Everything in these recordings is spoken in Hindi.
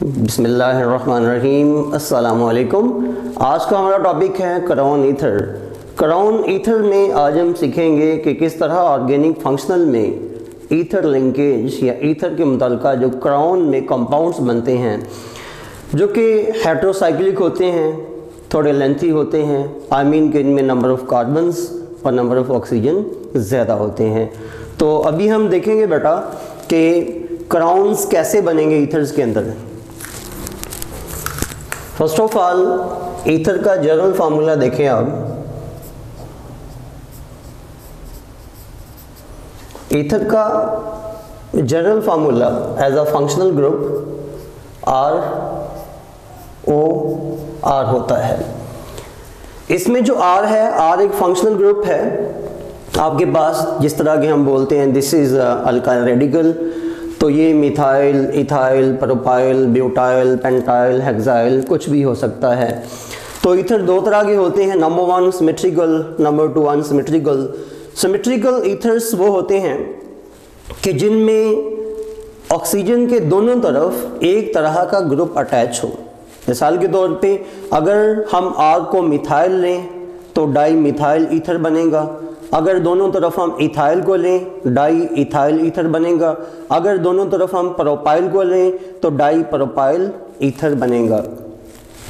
बिस्मिल्लाहिर्रहमानिर्रहीम। अस्सलामुअलैकुम। आज का हमारा टॉपिक है क्राउन ईथर। क्राउन ईथर में आज हम सीखेंगे कि किस तरह ऑर्गेनिक फंक्शनल में ईथर लिंकेज या ईथर के मुताल्लिक़ जो क्राउन में कंपाउंड्स बनते हैं जो कि हेटेरोसाइक्लिक होते हैं, थोड़े लेंथी होते हैं, आई मीन कि इनमें नंबर ऑफ़ कार्बन्स और नंबर ऑफ़ ऑक्सीजन ज़्यादा होते हैं। तो अभी हम देखेंगे बेटा कि क्राउन्स कैसे बनेंगे ईथर्स के अंदर। फर्स्ट ऑफ ऑल ईथर का जनरल फार्मूला देखें आप। ईथर का general formula as a functional group ROR होता है। इसमें जो R है, R एक फंक्शनल ग्रुप है आपके पास। जिस तरह के हम बोलते हैं दिस इज़ अल्काइल रेडिकल, तो ये methyl, ethyl, propyl, butyl, pentyl, hexyl कुछ भी हो सकता है। तो ईथर दो तरह के होते हैं, number 1 symmetrical, number 2 unsymmetrical. Symmetrical ethers वो होते हैं कि जिनमें ऑक्सीजन के दोनों तरफ एक तरह का ग्रुप अटैच हो। मिसाल के तौर पे अगर हम R को मिथाइल लें तो डाई मिथाइल ईथर बनेगा। अगर दोनों तरफ हम इथाइल को लें डाई इथाइल ईथर बनेगा। अगर दोनों तरफ हम प्रोपाइल को लें तो डाई प्रोपाइल ईथर बनेगा।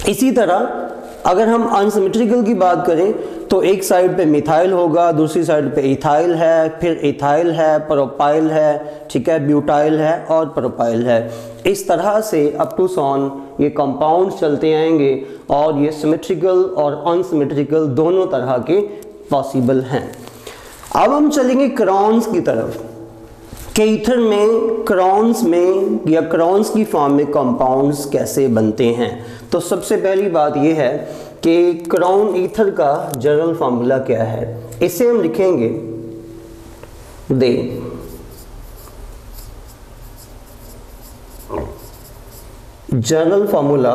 इसी तरह अगर हम अनसिमेट्रिकल की बात करें तो एक साइड पे मिथाइल होगा, दूसरी साइड पे इथाइल है, फिर इथाइल है, प्रोपाइल है, ठीक है, ब्यूटाइल है और प्रोपाइल है। इस तरह से अप टू सॉन ये कंपाउंड्स चलते आएंगे और ये सिमेट्रिकल और अनसिमेट्रिकल दोनों तरह के पॉसिबल हैं। अब हम चलेंगे क्राउन्स की तरफ कि ईथर में क्राउन्स में या क्राउन्स की फॉर्म में कंपाउंड्स कैसे बनते हैं। तो सबसे पहली बात यह है कि क्राउन ईथर का जनरल फार्मूला क्या है। इसे हम लिखेंगे the general formula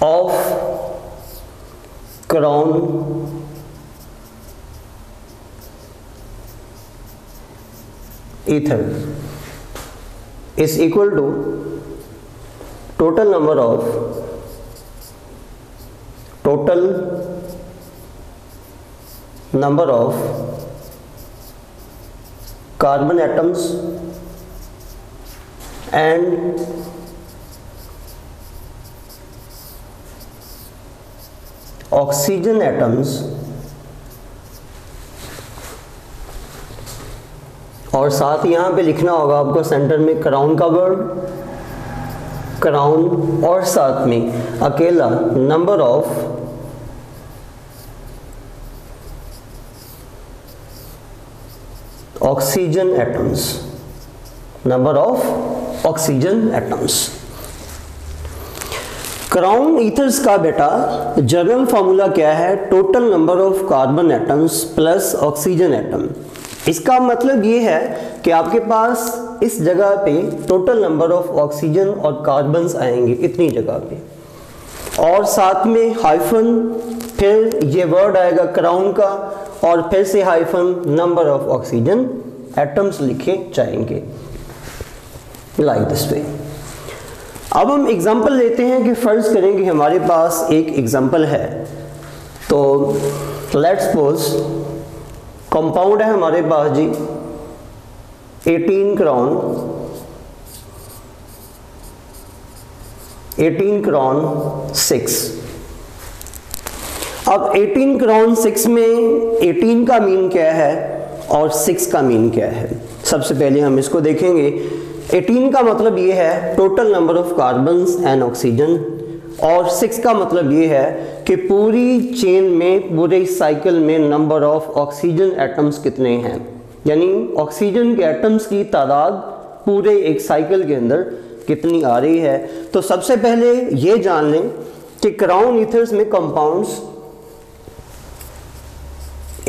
of crown ether is equal to total number of carbon atoms and oxygen atoms, और साथ यहाँ पे लिखना होगा आपको सेंटर में क्राउन का वर्ड, क्राउन, और साथ में अकेला number of oxygen atoms, number of oxygen atoms. Crown ethers का बेटा जनरल फार्मूला क्या है? Total number of carbon atoms plus oxygen atom. इसका मतलब ये है कि आपके पास इस जगह पे टोटल नंबर ऑफ ऑक्सीजन और कार्बन्स आएंगे इतनी जगह पे, और साथ में हाइफन, फिर ये वर्ड आएगा क्राउन का, और फिर से hyphen, number of oxygen atoms लिखे जाएंगे लाइक दिस वे। अब हम एग्जांपल लेते हैं कि फर्ज करेंगे हमारे पास एक एग्जांपल है। तो लेट्स सपोज कंपाउंड है हमारे पास जी 18 क्राउन 6। अब 18 क्राउन 6 में 18 का मीन क्या है और 6 का मीन क्या है? सबसे पहले हम इसको देखेंगे। 18 का मतलब ये है total number of carbons and oxygen, और 6 का मतलब ये है कि पूरी चेन में, पूरे साइकिल में नंबर ऑफ ऑक्सीजन एटम्स कितने हैं, यानी ऑक्सीजन के एटम्स की तादाद पूरे एक साइकिल के अंदर कितनी आ रही है। तो सबसे पहले ये जान लें कि क्राउन ईथर्स में compounds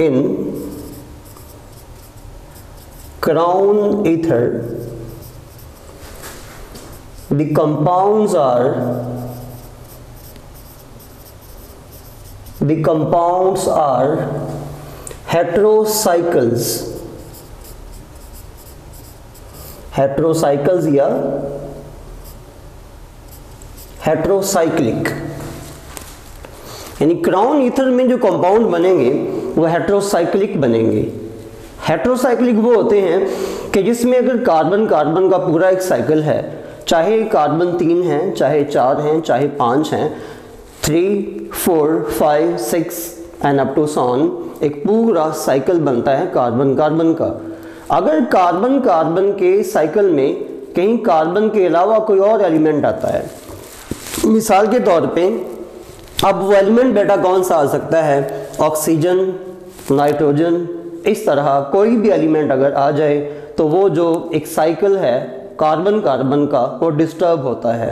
in crown ether the compounds are heterocycles हेट्रोसाइकल्स या हेट्रोसाइक्लिक, यानी क्राउन ईथर में जो कंपाउंड बनेंगे वो हेट्रोसाइक्लिक बनेंगे। हेट्रोसाइक्लिक वो होते हैं कि जिसमें अगर कार्बन कार्बन का पूरा एक साइकिल है, चाहे कार्बन 3 हैं, चाहे 4 हैं, चाहे 5 हैं, 3, 4, 5, 6 एंड अप टू सॉन, एक पूरा साइकिल बनता है कार्बन कार्बन का। अगर कार्बन कार्बन के साइकिल में कहीं कार्बन के अलावा कोई और एलिमेंट आता है, मिसाल के तौर पे अब वो एलिमेंट बेटा कौन सा आ सकता है, ऑक्सीजन, नाइट्रोजन, इस तरह कोई भी एलिमेंट अगर आ जाए तो वो जो एक साइकिल है कार्बन कार्बन का वो डिस्टर्ब होता है।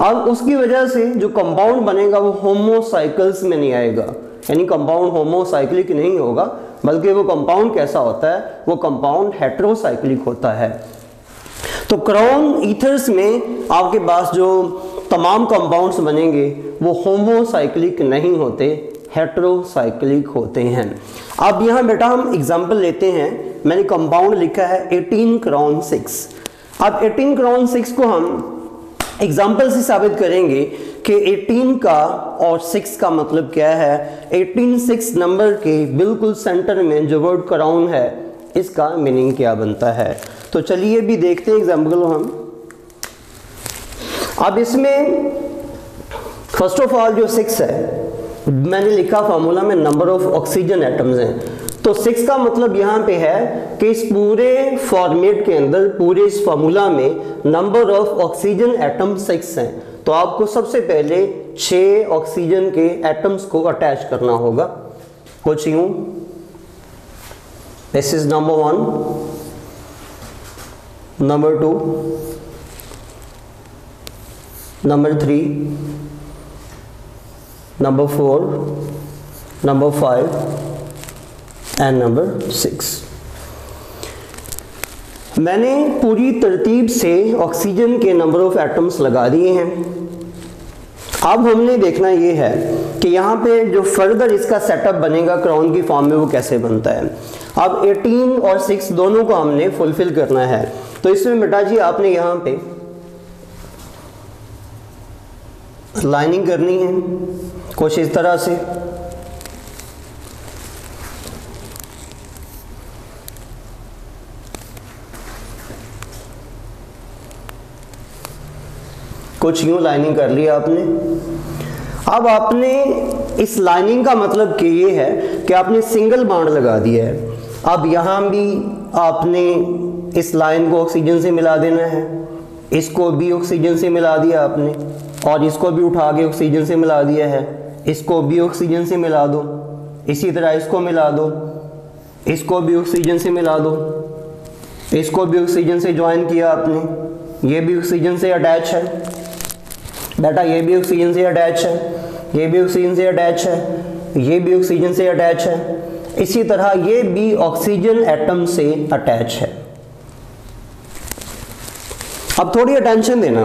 अब उसकी वजह से जो कंपाउंड बनेगा वो होमोसाइकल्स में नहीं आएगा, यानी कंपाउंड होमोसाइक्लिक नहीं होगा, बल्कि वो कंपाउंड कैसा होता है, वो कंपाउंड हेट्रोसाइक्लिक होता है। तो क्राउन ईथर्स में आपके पास जो तमाम कंपाउंड्स बनेंगे वो होमोसाइक्लिक नहीं होते, हेट्रोसाइक्लिक होते हैं। अब यहाँ बेटा हम एग्जांपल लेते हैं, मैंने कंपाउंड लिखा है 18 क्राउन 6। अब 18 क्राउन 6 को हम एग्जाम्पल से साबित करेंगे कि 18 का और 6 का मतलब क्या है। 18 6 नंबर के बिल्कुल सेंटर में जो वर्ड क्राउन है इसका मीनिंग क्या बनता है। तो चलिए भी देखते हैं एग्जाम्पल हम। अब इसमें फर्स्ट ऑफ ऑल जो 6 है, मैंने लिखा फार्मूला में नंबर ऑफ ऑक्सीजन एटम्स हैं, तो 6 का मतलब यहाँ पे है कि इस पूरे फॉर्मेट के अंदर, पूरे इस फार्मूला में नंबर ऑफ ऑक्सीजन एटम 6 हैं। तो आपको सबसे पहले 6 ऑक्सीजन के एटम्स को अटैच करना होगा, कुछ यूं, this is number 1, number 2, number 3, number 4, number 5 and number 6। मैंने पूरी तरतीब से ऑक्सीजन के नंबर ऑफ एटम्स लगा दिए हैं। अब हमने देखना ये है कि यहाँ पे जो फर्दर इसका सेटअप बनेगा क्राउन की फॉर्म में वो कैसे बनता है। अब 18 और 6 दोनों को हमने फुलफिल करना है। तो इसमें बेटा जी आपने यहाँ पे लाइनिंग करनी है कुछ इस तरह से, कुछ यूं लाइनिंग कर लिया आपने। अब आपने इस लाइनिंग का मतलब कि ये है कि आपने सिंगल बॉन्ड लगा दिया है। अब यहाँ भी आपने इस लाइन को ऑक्सीजन से मिला देना है, इसको भी ऑक्सीजन से मिला दिया आपने, और इसको भी उठा के ऑक्सीजन से मिला दिया है, इसको भी ऑक्सीजन से मिला दो, इसी तरह इसको मिला दो, इसको भी ऑक्सीजन से मिला दो, इसको भी ऑक्सीजन से ज्वाइन किया आपने, ये भी ऑक्सीजन से अटैच है बेटा, ये भी ऑक्सीजन से अटैच है, ये भी ऑक्सीजन से अटैच है, ये भी ऑक्सीजन से अटैच है, इसी तरह ये भी ऑक्सीजन एटम से अटैच है। अब थोड़ी अटेंशन देना,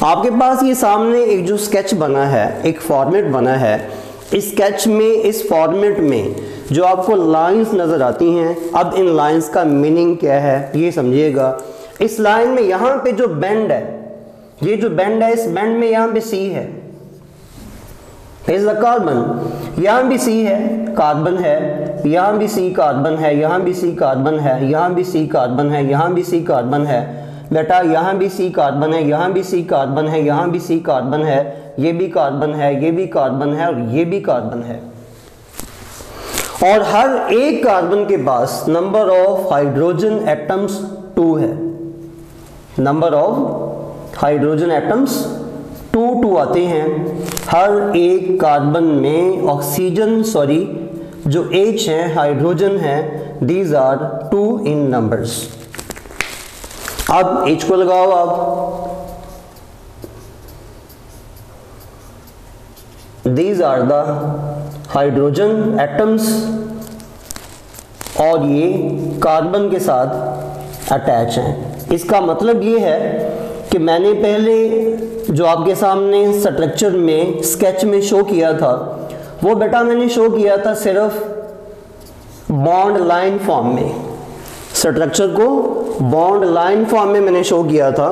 आपके पास ये सामने एक जो स्केच बना है, एक फॉर्मेट बना है, इस स्केच में, इस फॉर्मेट में जो आपको लाइंस नजर आती हैं, अब इन लाइंस का मीनिंग क्या है ये समझिएगा। इस लाइन में यहाँ पे जो बेंड है, ये जो बेंड है, इस बेंड में यहाँ पे सी है, इज द कार्बन, यहाँ भी सी है, कार्बन है, यहाँ भी सी कार्बन है, यहाँ भी सी कार्बन है, यहाँ भी सी कार्बन है, यहाँ भी सी कार्बन है बेटा, यहाँ भी सी कार्बन है, यहाँ भी सी कार्बन है, यहाँ भी सी कार्बन है, ये भी कार्बन है, ये भी कार्बन है, और ये भी कार्बन है। और हर एक कार्बन के पास नंबर ऑफ हाइड्रोजन एटम्स 2 है, नंबर ऑफ हाइड्रोजन एटम्स 2 आते हैं हर एक कार्बन में। ऑक्सीजन जो H है, हाइड्रोजन है, दीज आर 2 इन नंबर्स। अब H को लगाओ आप, these are the hydrogen atoms, और ये कार्बन के साथ अटैच हैं। इसका मतलब ये है कि मैंने पहले जो आपके सामने स्ट्रक्चर में स्केच में शो किया था, वो बेटा मैंने शो किया था सिर्फ बॉन्ड लाइन फॉर्म में, स्ट्रक्चर को बॉन्ड लाइन फॉर्म में मैंने शो किया था।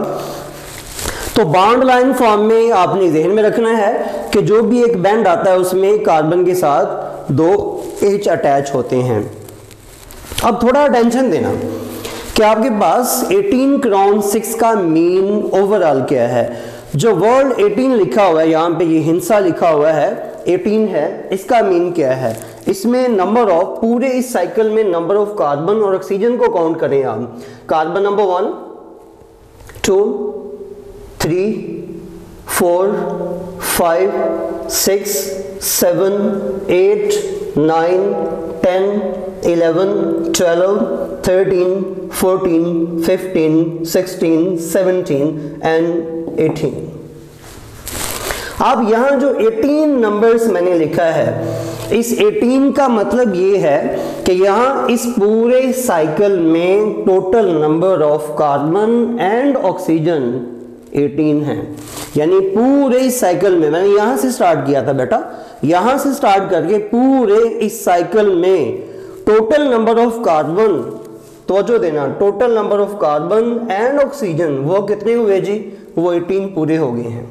तो बॉन्ड लाइन फॉर्म में आपने ध्यान में रखना है कि जो भी एक बैंड आता है उसमें कार्बन के साथ 2 H अटैच होते हैं। अब थोड़ा अटेंशन देना कि आपके पास 18 क्राउन 6 का मीन ओवरऑल क्या है। जो वर्ड 18 लिखा हुआ है, यहाँ पे ये हिंसा लिखा हुआ है 18 है, इसका मीन क्या है? इसमें नंबर ऑफ, पूरे इस साइकिल में नंबर ऑफ कार्बन और ऑक्सीजन को काउंट करें आप। Carbon number 1 2 3 4 5 6 7 8 9 10 11 12 13 14 15 16 17 and 18। अब यहां जो 18 नंबर्स मैंने लिखा है, इस 18 का मतलब ये है कि यहां इस पूरे साइकिल में total number of carbon and oxygen 18 है। यानी पूरे इस साइकिल में, मैंने यहां से स्टार्ट किया था बेटा, यहां से स्टार्ट करके पूरे इस साइकिल में टोटल नंबर ऑफ कार्बन, तवज्जो देना, total number of carbon and oxygen वो कितने हुए जी? वो 18 पूरे हो गए हैं।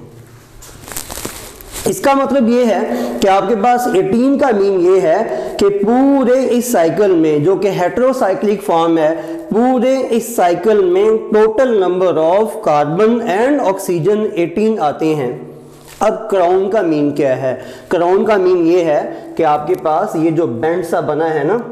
इसका मतलब ये है कि आपके पास 18 का मीन ये है कि पूरे इस साइकिल में, जो कि हेटेरोसाइक्लिक फॉर्म है, पूरे इस साइकिल में total number of carbon and oxygen 18 आते हैं। अब क्राउन का मीन क्या है? क्राउन का मीन ये है कि आपके पास ये जो बैंड सा बना है ना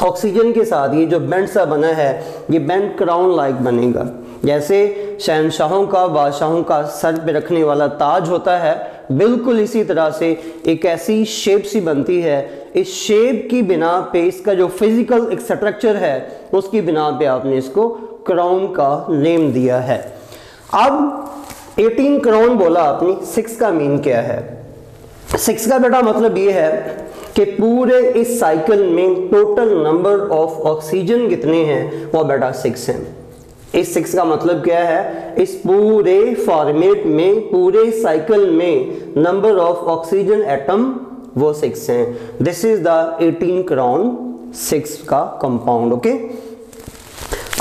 ऑक्सीजन के साथ, ये जो बैंड सा बना है, ये बैंड क्राउन लाइक बनेगा। जैसे शहंशाहों का, बादशाहों का सर पे रखने वाला ताज होता है, बिल्कुल इसी तरह से एक ऐसी शेप सी बनती है। इस शेप की बिना पे, इसका जो फिजिकल एक स्ट्रक्चर है उसकी बिना पे आपने इसको क्राउन का नेम दिया है। अब 18 क्राउन बोला आपने, 6 का मीन क्या है? 6 का बेटा मतलब ये है कि पूरे इस साइकिल में टोटल नंबर ऑफ ऑक्सीजन कितने हैं? वो बेटा 6 हैं। इस 6 का मतलब क्या है? इस पूरे फॉर्मेट में, पूरे साइकिल में नंबर ऑफ ऑक्सीजन एटम वो 6 हैं। दिस इज द 18 क्राउन 6 का कंपाउंड। ओके,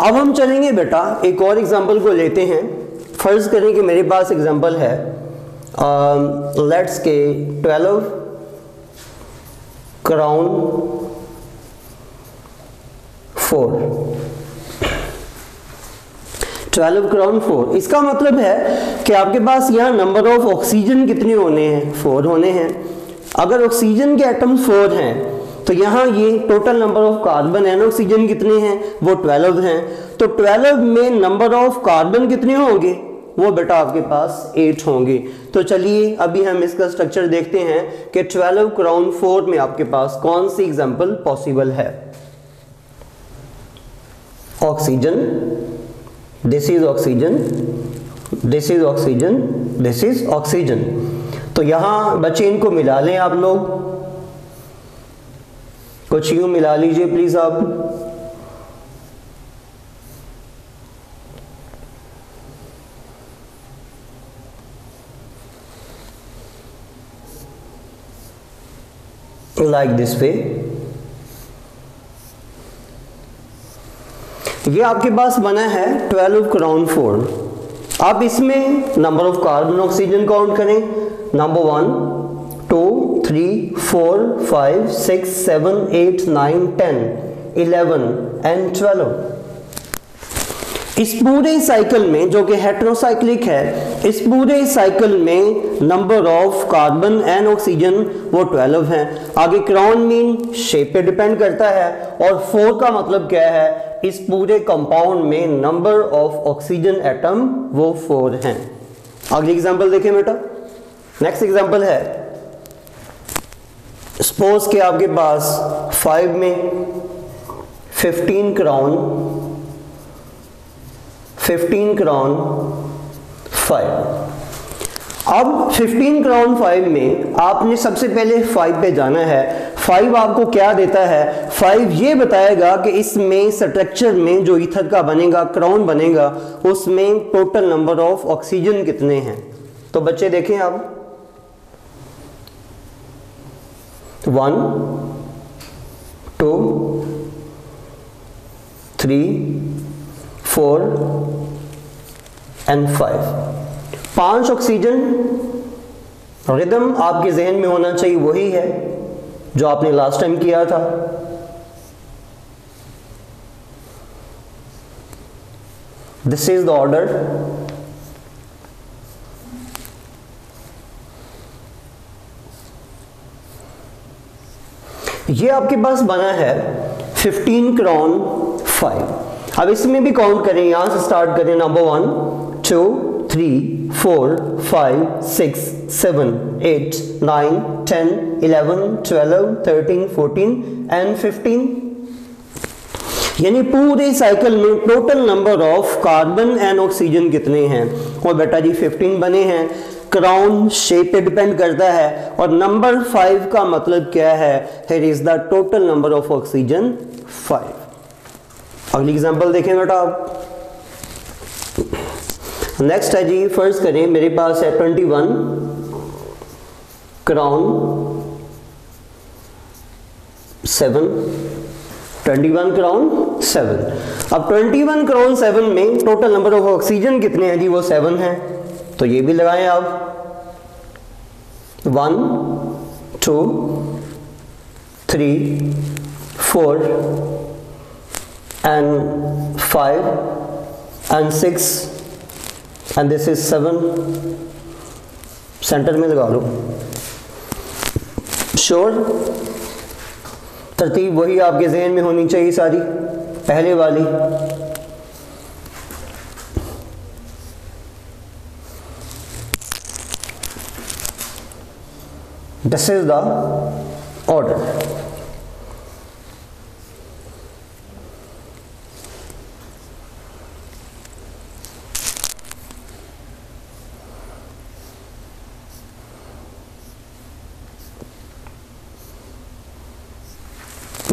अब हम चलेंगे बेटा एक और एग्जांपल को लेते हैं। फर्ज करें कि मेरे पास एग्जांपल है, लेट्स के 12 क्राउन 4, 12 क्राउन 4। इसका मतलब है कि आपके पास यहाँ नंबर ऑफ ऑक्सीजन कितने होने हैं? 4 होने हैं। अगर ऑक्सीजन के एटम्स 4 हैं तो यहाँ ये total number of carbon and oxygen कितने हैं? वो 12 हैं। तो 12 में नंबर ऑफ कार्बन कितने होंगे? वो बेटा आपके पास 8 होंगे। तो चलिए अभी हम इसका स्ट्रक्चर देखते हैं कि 12 क्राउन 4 में आपके पास कौन सी एग्जांपल पॉसिबल है। Oxygen, this is oxygen, this is oxygen, this is oxygen. तो यहां बच्चे इनको मिला लें आप लोग, कुछ यूं मिला लीजिए प्लीज आप। Like this way. ये आपके पास बना है 12 क्राउन 4। आप इसमें number of carbon oxygen count करें। Number 1 2 3 4 5 6 7 8 9 10 11 and 12। इस पूरे साइकिल में, जो कि हेटेरोसाइक्लिक है, इस पूरे साइकिल में number of carbon and oxygen वो 12 हैं। आगे क्राउन मीन शेप पे डिपेंड करता है, और 4 का मतलब क्या है? इस पूरे कंपाउंड में नंबर ऑफ ऑक्सीजन एटम वो 4 हैं। अगली एग्जांपल देखें बेटा। नेक्स्ट एग्जांपल है, सपोज के आपके पास 5 में 15 क्राउन 5। अब 15 क्राउन 5 में आपने सबसे पहले 5 पे जाना है। 5 आपको क्या देता है? 5 ये बताएगा कि इसमें स्ट्रक्चर में जो ईथर का बनेगा, क्राउन बनेगा, उसमें टोटल नंबर ऑफ ऑक्सीजन कितने हैं। तो बच्चे देखें आप, 1 2 3 4 and 5। 5 ऑक्सीजन। रिदम आपके जहन में होना चाहिए वही है जो आपने लास्ट टाइम किया था। This is the order. ये आपके पास बना है 15 क्राउन 5। अब इसमें भी काउंट करें, यहां से स्टार्ट करें। Number 1 2 3 4 5 6 7 8 9 10 11 12 13 14 and 15। यानी पूरे साइकिल में total number of carbon and oxygen कितने हैं? और बेटा जी 15 बने हैं। क्राउन शेप पे डिपेंड करता है। और नंबर 5 का मतलब क्या है? Here is the total number of oxygen 5। अगली एग्जांपल देखें बेटा आप। नेक्स्ट है जी, फर्स्ट करें मेरे पास है 21 क्राउन 7। 21 क्राउन 7। अब 21 क्राउन 7 में टोटल नंबर ऑफ ऑक्सीजन कितने हैं जी? वो 7 हैं। तो ये भी लगाएं आप। 1 2 3 4 and 5 and 6 and this is 7। Centre में लगा लो। श्योर? तरतीब वही आपके जहन में होनी चाहिए सारी, पहले वाली। This is the order।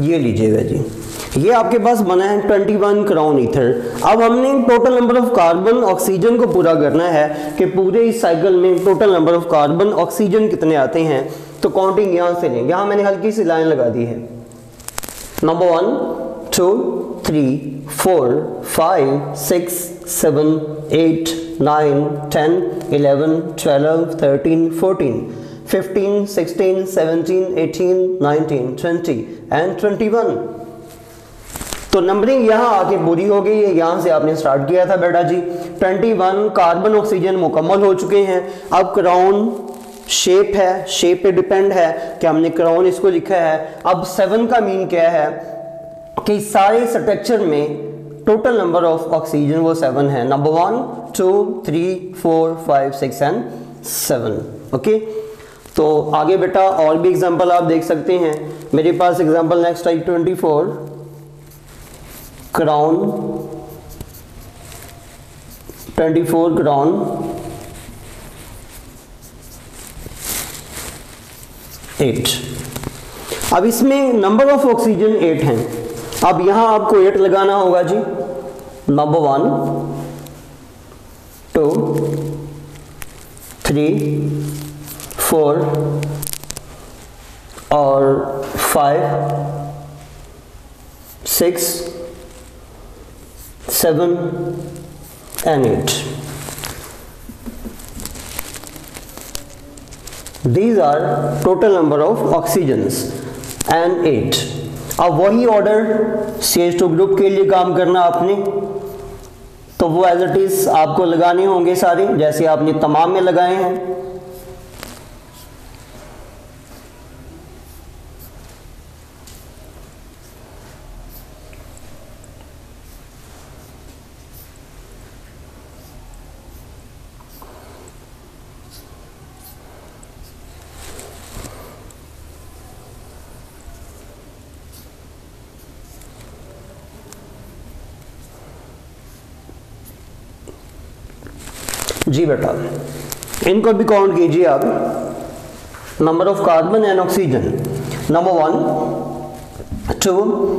ये लीजिएगा जी, ये आपके पास बना है 21 क्राउन ईथर। अब हमने total number of carbon oxygen को पूरा करना है कि पूरे इस साइकिल में total number of carbon oxygen कितने आते हैं। तो काउंटिंग यहां से लें। यहां मैंने हल्की सी लाइन लगा दी है। Number 1 2 3 4 5 6 7 8 9 10 11 12 13 14 15 16 17 18 19 20 and 21। तो नंबरिंग यहाँ आके पूरी हो गई है। यहाँ से आपने स्टार्ट किया था बेटा जी। 21 कार्बन ऑक्सीजन मुकम्मल हो चुके हैं। अब क्राउन शेप है, शेप पे डिपेंड है कि हमने क्राउन इसको लिखा है। अब 7 का मीन क्या है कि सारे स्ट्रक्चर में टोटल नंबर ऑफ ऑक्सीजन वो 7 है। Number 1 2 3 4 5 6 and 7। ओके, तो आगे बेटा और भी एग्जांपल आप देख सकते हैं। मेरे पास example next I 24 crown 24 crown 8। अब इसमें नंबर ऑफ ऑक्सीजन 8 हैं। अब यहां आपको 8 लगाना होगा जी। नंबर 1 2 3 4 और 5 6 7 and 8। These are total number of oxygens and 8। अब वही ऑर्डर CH2 ग्रुप के लिए काम करना आपने, तो वो एज इट इज आपको लगाने होंगे सारे जैसे आपने तमाम में लगाए हैं। जी बेटा, इनको भी काउंट कीजिए आप। Number of carbon and oxygen. Number 1 2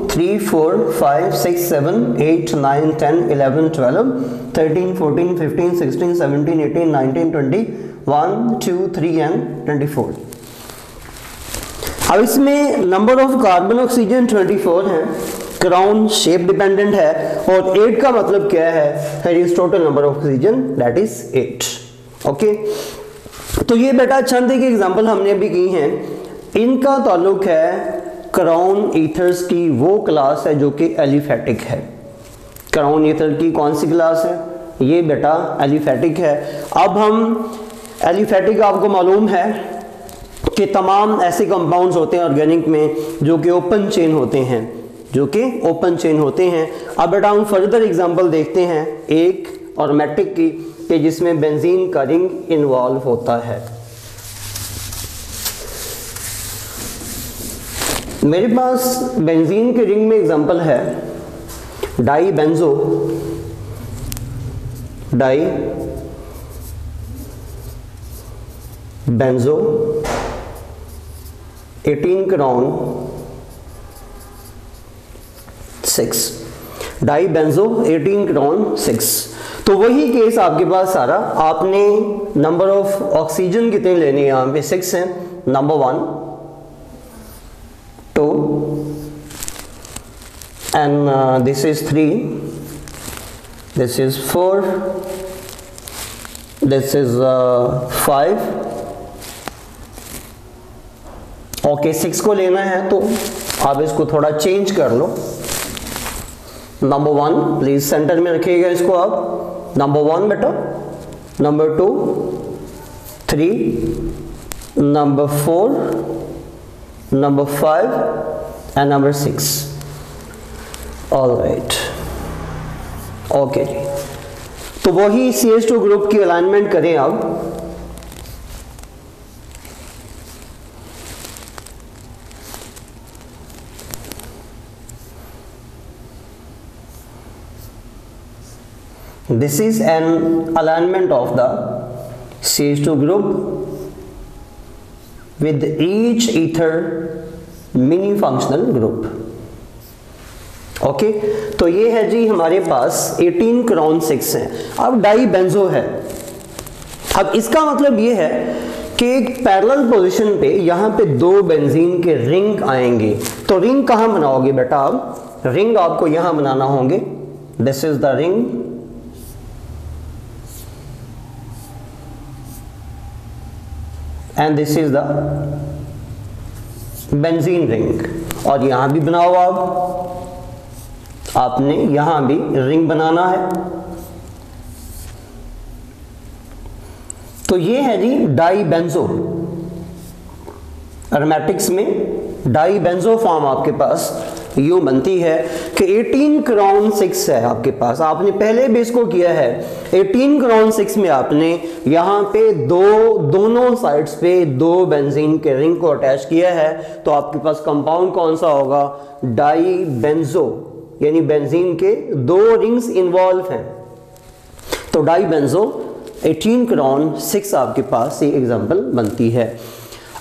3 4 5 6 7 8 9 10 11 12 13 14 15 16 17 18 19 20 1 2 3 and 24। अब इसमें नंबर ऑफ कार्बन ऑक्सीजन 24 है क्राउन शेप डिपेंडेंट है, और 8 का मतलब क्या है, is total number of oxygen that is 8। Okay, तो ये बेटा चंद एक एग्जांपल हमने अभी की हैं, इनका ताल्लुक है क्राउन ईथर्स की वो क्लास है जो कि एलिफेटिक है। क्राउन ईथर की कौन सी क्लास है, ये बेटा एलिफेटिक है। अब हम एलिफेटिक, आपको मालूम है कि तमाम ऐसे कंपाउंड्स होते हैं ऑर्गेनिक में जो कि ओपन चेन होते हैं, जो कि ओपन चेन होते हैं। अब बेटा हम फर्दर एग्जांपल देखते हैं एक अरोमेटिक की, कि जिसमें बेंजीन का रिंग इन्वॉल्व होता है। मेरे पास बेंजीन के रिंग में एग्जांपल है dibenzo 18 crown 6, dibenzo 18 crown 6। तो वही केस आपके पास सारा, आपने नंबर ऑफ ऑक्सीजन कितने लेने हैं, यहाँ पे 6 हैं, number 1 2 and this is 3, this is 4, this is 5। Okay, 6 को लेना है तो आप इसको थोड़ा चेंज कर लो। नंबर 1 प्लीज सेंटर में रखिएगा इसको आप, नंबर 1 बेटा, number 2 3, number 4, number 5 and number 6। Alright, okay जी, तो वही CH2 ग्रुप की अलाइनमेंट करें अब। This is an alignment of the CH2 group with each ether mini functional group। Okay, तो ये है जी हमारे पास 18 क्राउन 6 है। अब डाई बेंजो है, अब इसका मतलब ये है कि एक पैरेलल पोजीशन पे यहाँ पे 2 बेंजीन के रिंग आएंगे। तो रिंग कहाँ बनाओगे बेटा आप, रिंग आपको यहाँ बनाना होंगे। This is the ring, and this is the benzene ring, और यहां भी बनाओ आपने यहां भी रिंग बनाना है। तो ये है जी डाई बेंजो, एरोमेटिक्स में डाई बेंजो फॉर्म आपके पास यूं बनती है कि 18 क्राउन 6 है आपके पास, आपने पहले भी इसको किया है। 18 क्राउन 6 में आपने यहाँ पे दोनों साइड्स पे 2 बेंजीन के रिंग को अटैच किया है। तो आपके पास कंपाउंड कौन सा होगा, डाई बेंजो, यानी बेंजीन के 2 रिंग्स इन्वॉल्व हैं। तो डाई बेंजो 18 क्राउन 6 आपके पास ये एग्जांपल बनती है।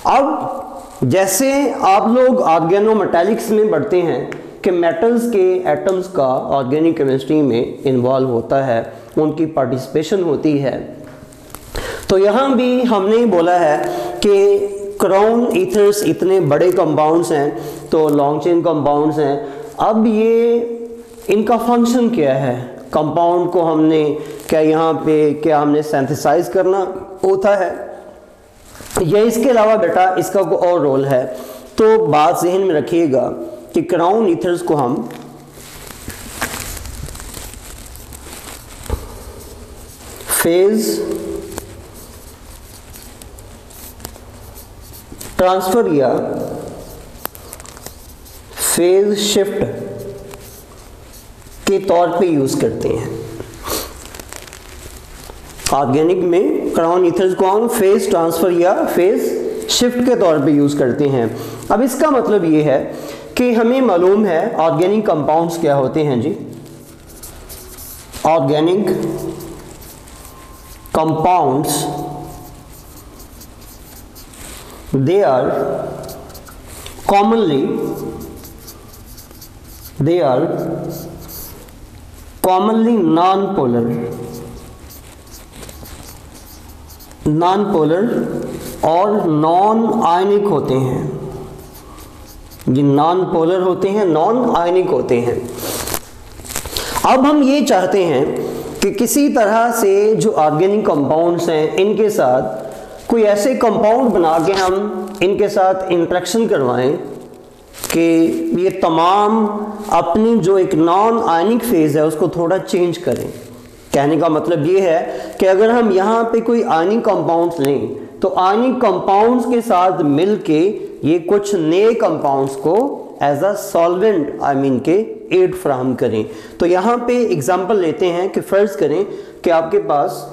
अब जैसे आप लोग ऑर्गेनोमेटालिक्स में पढ़ते हैं कि मेटल्स के एटम्स का ऑर्गेनिक केमिस्ट्री में इन्वॉल्व होता है, उनकी पार्टिसिपेशन होती है, तो यहाँ भी हमने बोला है कि क्राउन ईथर्स इतने बड़े कंपाउंड्स हैं, तो लॉन्ग चेन कंपाउंड्स हैं। अब ये इनका फंक्शन क्या है, कंपाउंड को हमने क्या हमने सिंथेसाइज करना होता है, या इसके अलावा बेटा इसका कोई और रोल है। तो बात ज़हन में रखिएगा कि क्राउन ईथर्स को हम फेज ट्रांसफर या फेज शिफ्ट के तौर पे यूज करते हैं। ऑर्गेनिक में क्राउन ईथर्स को हम फेज ट्रांसफर या फेज शिफ्ट के तौर पे यूज करते हैं। अब इसका मतलब ये है कि हमें मालूम है ऑर्गेनिक कंपाउंड्स क्या होते हैं जी। Organic compounds they are commonly non-polar और नॉन आयनिक होते हैं। ये नॉन पोलर होते हैं, नॉन आयनिक होते हैं। अब हम ये चाहते हैं कि किसी तरह से जो ऑर्गेनिक कंपाउंड्स हैं इनके साथ कोई ऐसे कंपाउंड बना के हम इनके साथ इंटरेक्शन करवाएं कि ये तमाम अपनी जो एक नॉन आयनिक फेज है उसको थोड़ा चेंज करें। कहने का मतलब ये है कि अगर हम यहाँ पे कोई आयनिक कंपाउंड्स लें तो आयनिक कंपाउंड्स के साथ मिलके ये कुछ नए कंपाउंड्स को एज अ सॉल्वेंट के एड फ्राहम करें। तो यहाँ पे एग्जांपल लेते हैं कि फर्ज करें कि आपके पास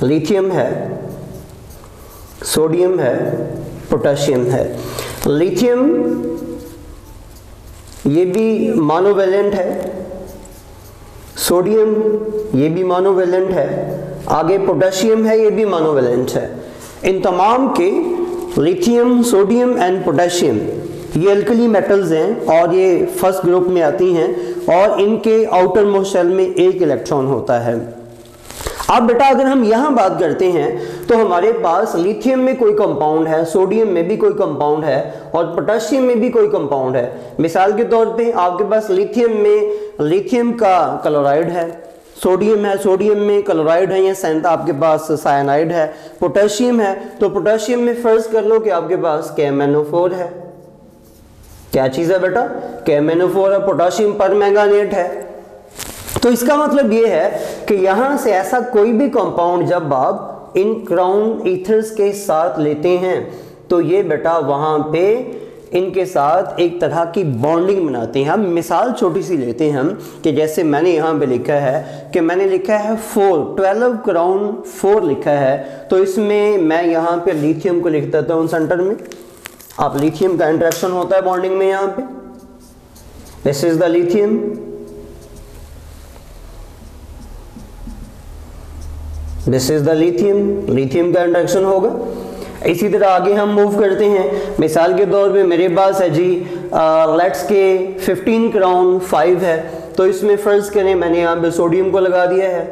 लिथियम है, सोडियम है, पोटेशियम है। लिथियम ये भी मोनोवैलेंट है, सोडियम ये भी मोनोवैलेंट है, आगे पोटेशियम है ये भी मोनोवैलेंट है। इन तमाम के लिथियम, सोडियम एंड पोटेशियम ये अल्कली मेटल्स हैं और ये फर्स्ट ग्रुप में आती हैं और इनके आउटर मोस्ट शेल में एक इलेक्ट्रॉन होता है। अब बेटा अगर हम यहाँ बात करते हैं तो हमारे पास लिथियम में कोई कंपाउंड है, सोडियम में भी कोई कंपाउंड है और पोटेशियम में भी कोई कंपाउंड है। मिसाल के तौर पे आपके पास लिथियम में लिथियम का क्लोराइड है, सोडियम है, सोडियम में क्लोराइड है या आपके पास साइनाइड है, पोटेशियम है तो पोटेशियम में फर्ज कर लो कि आपके पास KMnO4 है। क्या चीज़ है बेटा? KMnO4 है, पोटेशियम परमैंगानेट है। तो इसका मतलब ये है कि यहाँ से ऐसा कोई भी कंपाउंड जब आप इन क्राउन ईथर्स के साथ लेते हैं तो ये बेटा वहाँ पे इनके साथ एक तरह की बॉन्डिंग बनाते हैं। हम मिसाल छोटी सी लेते हैं हम कि जैसे मैंने यहाँ पे लिखा है कि मैंने लिखा है 12 क्राउन 4 लिखा है, तो इसमें मैं यहाँ पे लिथियम को लिख देता हूँ सेंटर में। आप लिथियम का इंटरेक्शन होता है बॉन्डिंग में यहाँ पे, this is the lithium, this is the lithium, lithium का इंटरेक्शन होगा। इसी तरह आगे हम मूव करते हैं। मिसाल के तौर पे मेरे पास है जी लेट्स के 15 क्राउन 5 है, तो इसमें फर्ज करें मैंने यहाँ पे सोडियम को लगा दिया है,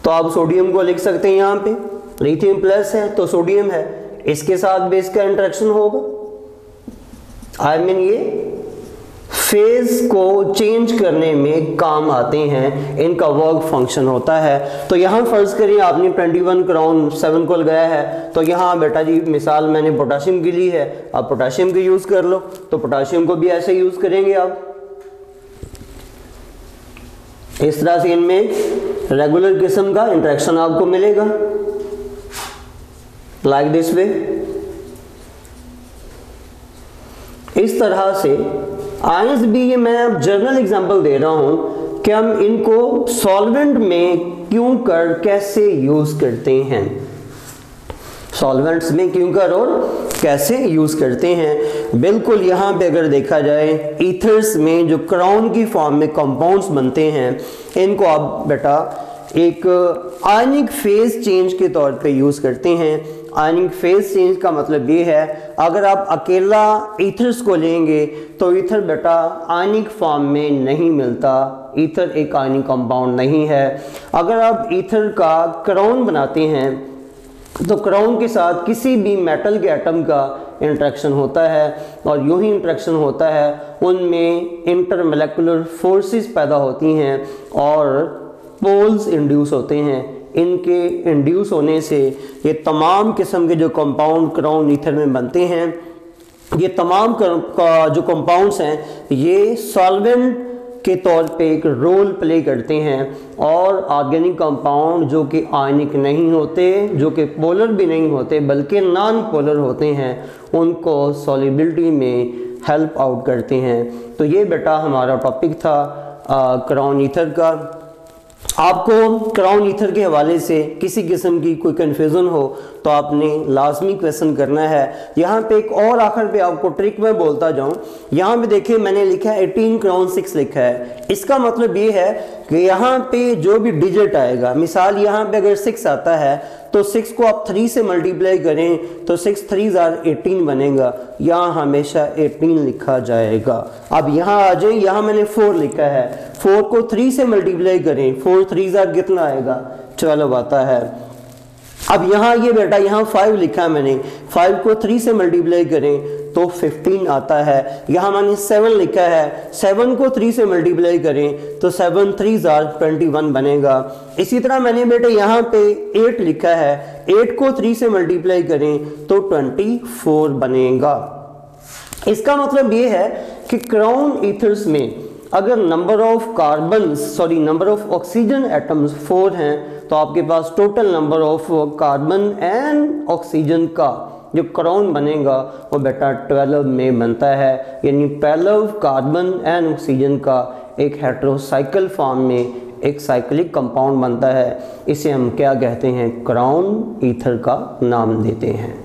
तो आप सोडियम को लिख सकते हैं यहाँ पे, लिथियम प्लस है तो सोडियम है, इसके साथ बेस का इंटरेक्शन होगा। ये फेज को चेंज करने में काम आते हैं, इनका वर्क फंक्शन होता है। तो यहाँ फर्ज करिए आपने 21 क्राउन 7 को लगाया है, तो यहाँ बेटा जी मिसाल मैंने पोटेशियम की ली है, आप पोटेशियम की यूज कर लो, तो पोटेशियम को भी ऐसे यूज करेंगे आप। इस तरह से इनमें रेगुलर किस्म का इंटरेक्शन आपको मिलेगा, लाइक दिस वे। इस तरह से आयंस भी, ये मैं अब जर्नल एग्जांपल दे रहा हूं कि हम इनको सॉल्वेंट में क्यों कर कैसे यूज करते हैं, सॉल्वेंट्स में क्यों कर और कैसे यूज करते हैं। बिल्कुल यहाँ पे अगर देखा जाए ईथर्स में जो क्राउन की फॉर्म में कंपाउंड्स बनते हैं, इनको आप बेटा एक आयनिक फेज चेंज के तौर पे यूज करते हैं। आयनिक फेज चेंज का मतलब ये है अगर आप अकेला ईथर्स को लेंगे तो ईथर बेटा आयनिक फॉर्म में नहीं मिलता, ईथर एक आयनिक कंपाउंड नहीं है। अगर आप ईथर का क्राउन बनाते हैं तो क्राउन के साथ किसी भी मेटल के एटम का इंटरेक्शन होता है और यूं ही इंटरेक्शन होता है, उनमें इंटरमोलेकुलर फोर्सेस पैदा होती हैं और पोल्स इंड्यूस होते हैं। इनके इंड्यूस होने से ये तमाम किस्म के जो कंपाउंड क्राउन ईथर में बनते हैं, ये तमाम जो कंपाउंड्स हैं ये सॉल्वेंट के तौर पे एक रोल प्ले करते हैं और ऑर्गेनिक कंपाउंड जो कि आयनिक नहीं होते, जो कि पोलर भी नहीं होते बल्कि नॉन पोलर होते हैं, उनको सॉल्युबिलिटी में हेल्प आउट करते हैं। तो ये बेटा हमारा टॉपिक था क्राउन ईथर का। आपको क्राउन ईथर के हवाले से किसी किस्म की कोई कन्फ्यूज़न हो तो आपने लाजमी क्वेश्चन करना है। यहाँ पे एक और आखिर पे आपको ट्रिक में बोलता जाऊँ, यहाँ पे देखिए मैंने लिखा है 18 क्राउन 6 लिखा है। इसका मतलब ये है कि यहाँ पे जो भी डिजिट आएगा, मिसाल यहाँ पे अगर 6 आता है तो 6 को आप 3 से मल्टीप्लाई करें तो 6 3 18 बनेगा, यहाँ हमेशा 18 लिखा जाएगा। अब यहाँ आ जाए, यहाँ मैंने 4 लिखा है, 4 को 3 से मल्टीप्लाई करें, 4 3 कितना आएगा, 12 आता है। अब यहाँ ये बेटा यहाँ 5 लिखा है मैंने, 5 को 3 से मल्टीप्लाई करें तो 15 आता है। यहाँ मैंने 7 लिखा है, 7 को 3 से मल्टीप्लाई करें तो 7 3 21 बनेगा। इसी तरह मैंने बेटे यहाँ पे 8 लिखा है, 8 को 3 से मल्टीप्लाई करें तो 24 बनेगा। इसका मतलब ये है कि क्राउन ईथर्स में अगर नंबर ऑफ ऑक्सीजन एटम्स 4 हैं तो आपके पास total number of carbon and oxygen का जो क्राउन बनेगा वो बेटा 12 में बनता है, यानी 12 कार्बन एंड ऑक्सीजन का एक हेटेरोसाइकिल फॉर्म में एक साइक्लिक कंपाउंड बनता है। इसे हम क्या कहते हैं, क्राउन ईथर का नाम देते हैं।